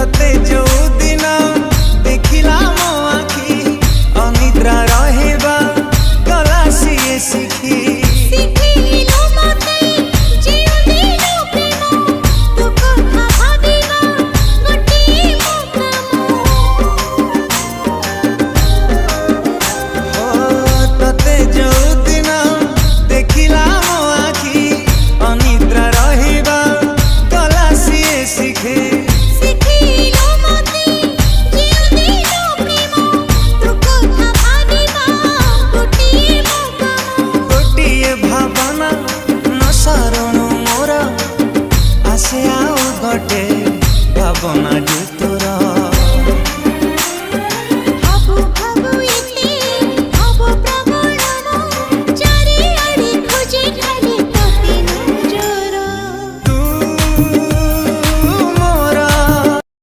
तते जो दिन देखिला मो आखी अनिद्रा रहिबा गला सिए सिखी भावना